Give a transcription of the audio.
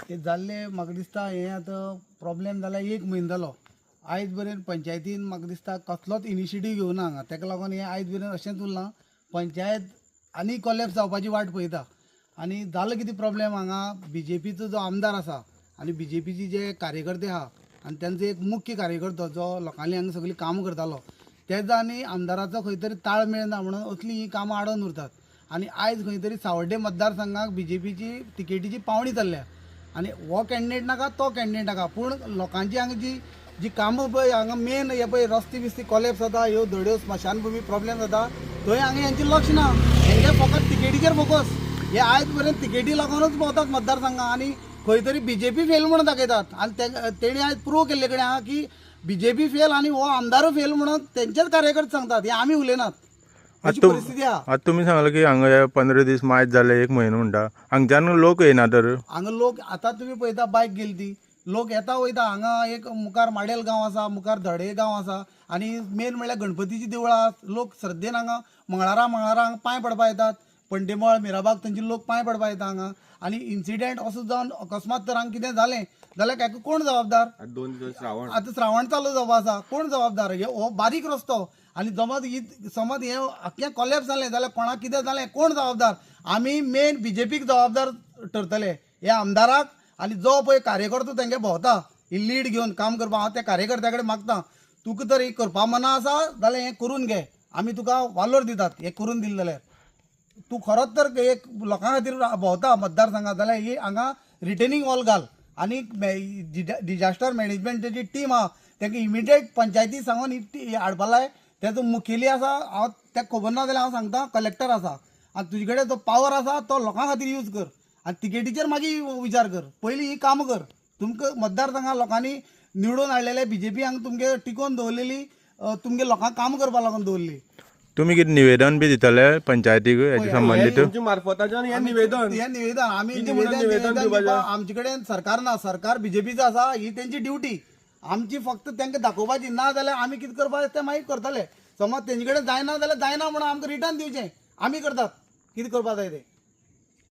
ते जाल्ले म्हाका दिसता हे आतां प्रॉब्लेम जाला 1 म्हयनो जालो. आयज मेरेन पंचायतीन म्हाका दिसता कसलोच इनिशिएटीव घेवना हांगा. ताका लागून हे आयज मेरेन अशेंच उरलां. पंचायत आनी कॉलेप्स जावपाची वाट पळयता. आनी जालो कितें प्रॉब्लेम हांगा BJPचो जो आमदार आसा आनी BJPचे जे कार्यकर्ते आहा आनी तांचो एक मुख्य कार्यकर्तो जो लोकांनी हांगा सगळीं कामां करतालो तेजो आनी आमदाराचो खंय तरी ताळमेळ ना म्हणून असली ही कामां आडोवन उरतात. आनी आयज खंय तरी सावर्डे मतदारसंघाक BJPची तिकेटीची पावणी चल्ल्या आनी हो कॅन्डिडेट नाका तो कॅन्डिडेट नाका पूण लोकांची हांगा जी कामां पळय हांगा मेन हे पळय रस्ते बिस्ते कॉलेप्स जाता ह्यो धड्यो स्मशानभुमी प्रॉब्लेम जाता थंय हांगा हेंचें लक्ष ना. हेंगे फकत तिकेटीचेर फोकस. हे आयज पर्यंत तिकेटी लागूनच भोंवतात मतदारसंघात आनी खंय तरी BJP फेल म्हणून दाखयतात आनी तेणी आयज प्रूव केल्ले कडेन आहा की BJP फेल आनी हो आमदारूय फेल म्हणून तेंचेच कार्यकर्ते सांगतात. हे आमी उलयनात. अशी परिस्थिती आहा. आता तुम्ही सांगला की हांगा 15 दीस मायज जाले 1 म्हयनो म्हणटा हांगच्यान लोक येना तर हांगा लोक आतां तुमी पळयता बायक गेली ती लोक येता वयता. हांगा एक मुखार माडेल गांव आसा मुखार धडे गांव आसा आनी मेन म्हणल्यार गणपतीची देवळां लोक श्रद्धेन हांगा मंगळारां हांगा पांय पडपा येतात. पंडेमळ मिराबाग थंयचे लोक पांय पडपा येता हांगा. आनी इन्सिडेंट असो जावन अकस्मात तर हांगा कितें जालें जाल्यार हाका कोण जबाबदार? 2 दिवस श्रावण आतां श्रावण चालू जावपा आसा कोण जबाबदार? हो बारीक रस्तो आनी समज हे आख्खें कॉलेप्स जालें जाल्यार कोणाक कितें जालें कोण जबाबदार? आमी मेन BJPक जबाबदार ठरतले. ह्या आमदाराक आनी जो पळय कार्यकर्तो तेंगे भोंवता ही लीड घेवन काम करपा हांव त्या कार्यकर्त्या कडेन मागता तुका तर ही करपा मना आसा जाल्यार हें करून घे. आमी तुका वालोर दितात हें करून दिलें जाल्यार. तूं खरोच तर एक लोकां खातीर भोंवता मतदारसंघात जाल्यार ही हांगा रिटेनिंग वॉल घाल आनी डिजास्टर मॅनेजमेंटाची टीम आहा तांकां इमिडिएट पंचायती सांगून ही हाडपा लाय. तेजो मुखेली आसा हांव ताका खबर ना जाल्यार हांव सांगता कलेक्टर आसा आनी तुजे कडेन जो पावर आसा तो लोकां खातीर यूज कर आनी तिकेटीचेर मागीर विचार कर. पयलीं ही कामां कर. तुमकां मतदारसंघात लोकांनी निवडून हाडलेले BJP हांगा तुमगे टिकोवन दवरलेली तुमगे लोकांक काम करपा लागून दवरली. तुम्ही कितें निवेदन बी दितले पंचायतीक हेच्या संबंधीत तुमच्या मार्फताच्यान हे निवेदन आमी निवेदन आमचे कडेन सरकार ना. सरकार BJPचो आसा ही तेंची ड्युटी. आमची फक्त तांकां दाखोवपाची ना जाल्यार आमी कितें करपाक तें मागीर करतले. समज तेंचे कडेन जायना जाल्यार जायना म्हणून आमकां रिटर्न दिवचें आमी करतात कितें करपा जाय तें.